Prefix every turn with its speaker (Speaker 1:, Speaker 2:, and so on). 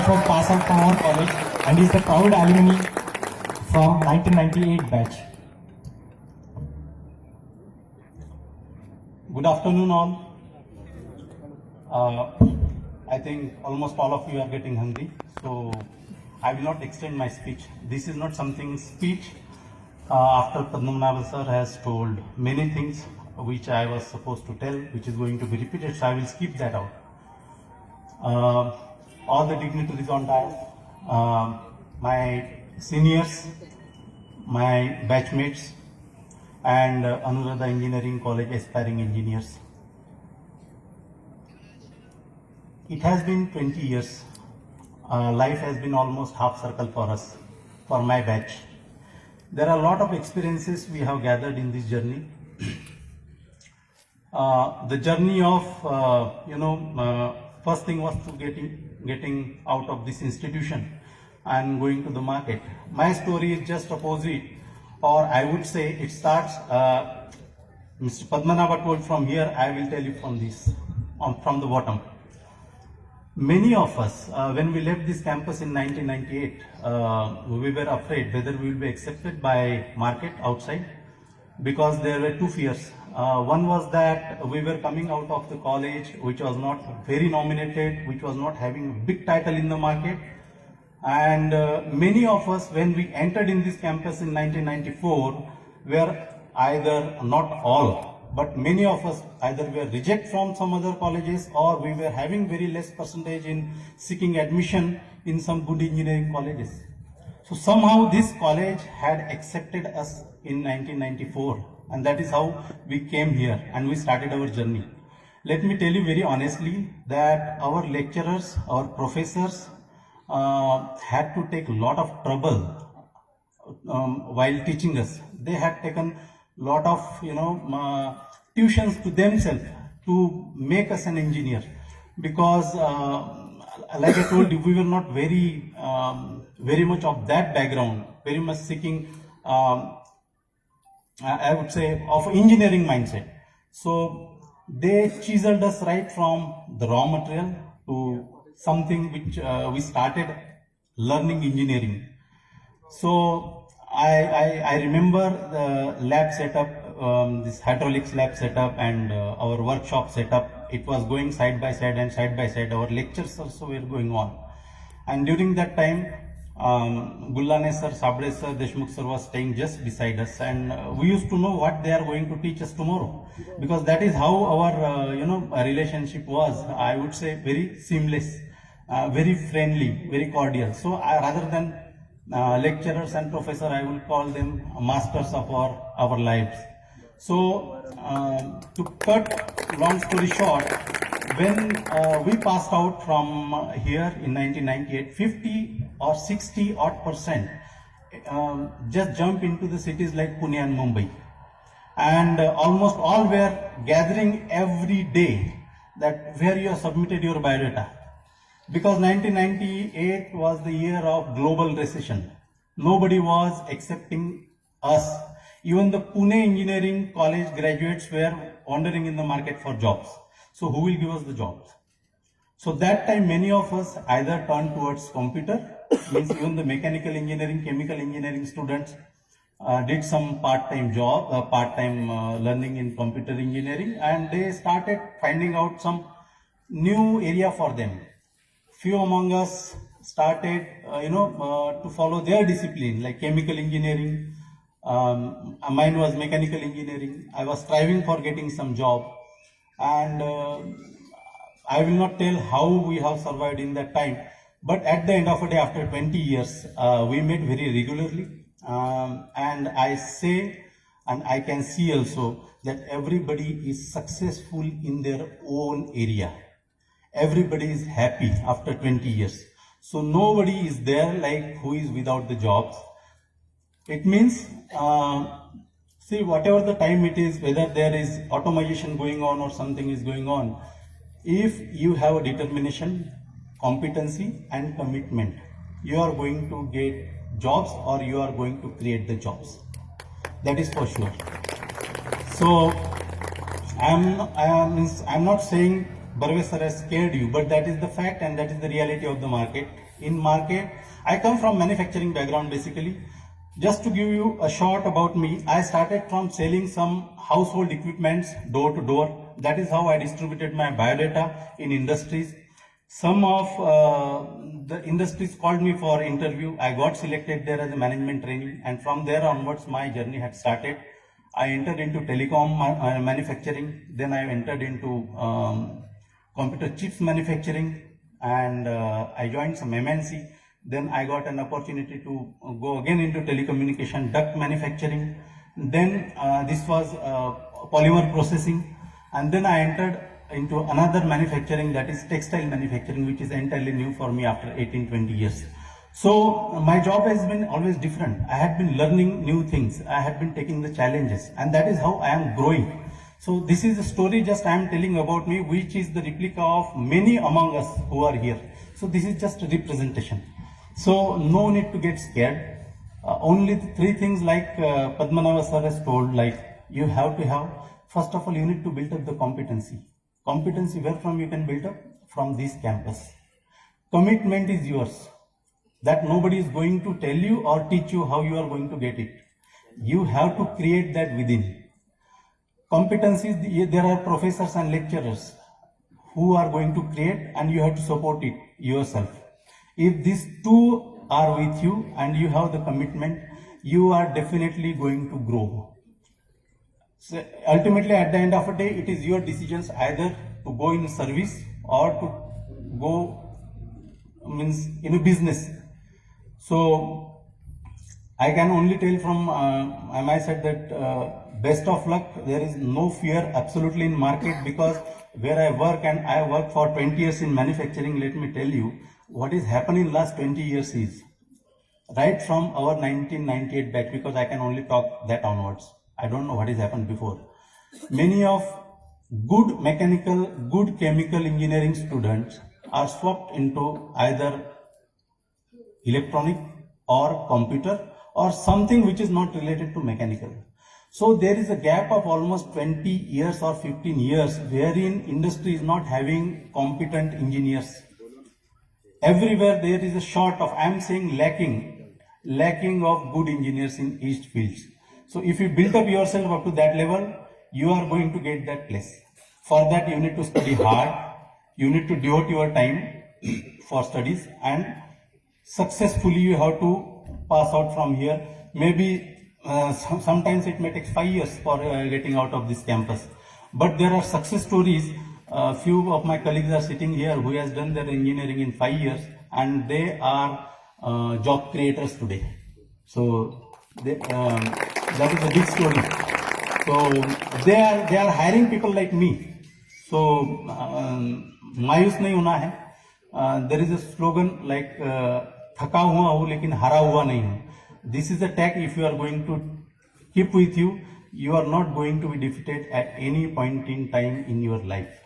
Speaker 1: was passed out from our college and is the proud alumni from 1998 batch.
Speaker 2: Good afternoon, all. I think almost all of you are getting hungry, so I will not extend my speech. This is not something speech. After Padmanabhan sir has told many things which I was supposed to tell, which is going to be repeated, so I will skip that out. All the dignitaries on dais, my seniors, my batchmates, and Anuradha Engineering College aspiring engineers. It has been 20 years. Life has been almost half circle for us, for my batch. There are a lot of experiences we have gathered in this journey. The journey of, first thing was to getting out of this institution and going to the market. My story is just opposite, or I would say it starts, Mr. Padmanabhan told from here, I will tell you from this, from the bottom. Many of us, when we left this campus in 1998, we were afraid whether we will be accepted by market outside, because there were two fears. One was that we were coming out of the college which was not very nominated, which was not having a big title in the market. And many of us, when we entered in this campus in 1994, were either, not all, but many of us either were rejected from some other colleges, or we were having very less percentage in seeking admission in some good engineering colleges. So somehow this college had accepted us in 1994, and that is how we came here and we started our journey. Let me tell you very honestly that our lecturers, our professors had to take a lot of trouble while teaching us. They had taken lot of tuitions to themselves to make us an engineer, because like I told you, we were not very much of that background, very much seeking I would say of engineering mindset. So they chiseled us right from the raw material to something which we started learning engineering. So I remember the lab setup, this hydraulics lab setup and our workshop setup. It was going side by side, and side by side our lectures also were going on. And during that time, Gullane sir, Sabre sir, Deshmukh sir was staying just beside us, and we used to know what they are going to teach us tomorrow, because that is how our relationship was. I would say very seamless, very friendly, very cordial. So rather than lecturers and professor, I will call them masters of our lives. So to cut long story short, when we passed out from here in 1998, 50 or 60 odd percent just jump into the cities like Pune and Mumbai, and almost all were gathering every day that where you have submitted your biodata, because 1998 was the year of global recession. Nobody was accepting us. Even the Pune Engineering College graduates were wandering in the market for jobs. So who will give us the jobs? So that time many of us either turned towards computer, means even the mechanical engineering, chemical engineering students did some part-time job, part-time learning in computer engineering, and they started finding out some new area for them. Few among us started, to follow their discipline, like chemical engineering. Mine was mechanical engineering. I was striving for getting some job, and I will not tell how we have survived in that time. But at the end of the day, after 20 years, we met very regularly, and I say, and I can see also that everybody is successful in their own area. Everybody is happy after 20 years. So nobody is there like who is without the jobs. It means, see, whatever the time it is, whether there is automation going on or something is going on, if you have a determination, competency and commitment, you are going to get jobs, or you are going to create the jobs. That is for sure. So I'm not saying Barve sir has scared you, but that is the fact and that is the reality of the market. in market. I come from manufacturing background basically. Just to give you a short about me, I started from selling some household equipments door to door. That is how I distributed my biodata in industries. Some of the industries called me for interview. I got selected there as a management training, and from there onwards my journey had started. I entered into telecom manufacturing, then I entered into computer chips manufacturing, and I joined some MNC. Then I got an opportunity to go again into telecommunication duct manufacturing. Then this was polymer processing, and then I entered into another manufacturing, that is textile manufacturing, which is entirely new for me after 18-20 years. So my job has been always different. I had been learning new things. I had been taking the challenges, and that is how I am growing. So this is a story just I am telling about me, which is the replica of many among us who are here. So this is just a representation. So no need to get scared. Only the three things like Padmanabha sir has told, like you have to have, first of all, you need to build up the competency. Competency, where from you can build up? From this campus. Commitment is yours. That nobody is going to tell you or teach you how you are going to get it. You have to create that within. Competencies, there are professors and lecturers who are going to create, and you have to support it yourself. If these two are with you and you have the commitment, you are definitely going to grow. So ultimately, at the end of the day, it is your decisions either to go in service or to go in a business. So I can only tell from my side that best of luck. There is no fear absolutely in market, because where I work, and I worked for 20 years in manufacturing, let me tell you what is happening in last 20 years is right from our 1998 batch, because I can only talk that onwards. I don't know what has happened before. Many of good mechanical, good chemical engineering students are swapped into either electronic or computer or something which is not related to mechanical. So there is a gap of almost 20 years or 15 years wherein industry is not having competent engineers. Everywhere there is a short of, I am saying lacking of good engineers in each fields. So if you build up yourself up to that level, you are going to get that place. For that you need to study hard, you need to devote your time for studies, and successfully you have to pass out from here. Maybe sometimes it may take 5 years for getting out of this campus. But there are success stories. Few of my colleagues are sitting here who has done their engineering in 5 years, and they are job creators today. So that is a big story. So they are hiring people like me. So मायूस नहीं होना है. There is a slogan like थका हुआ हूँ लेकिन हारा हुआ नहीं हूँ. This is a tag. If you are going to keep with you, you are not going to be defeated at any point in time in your life.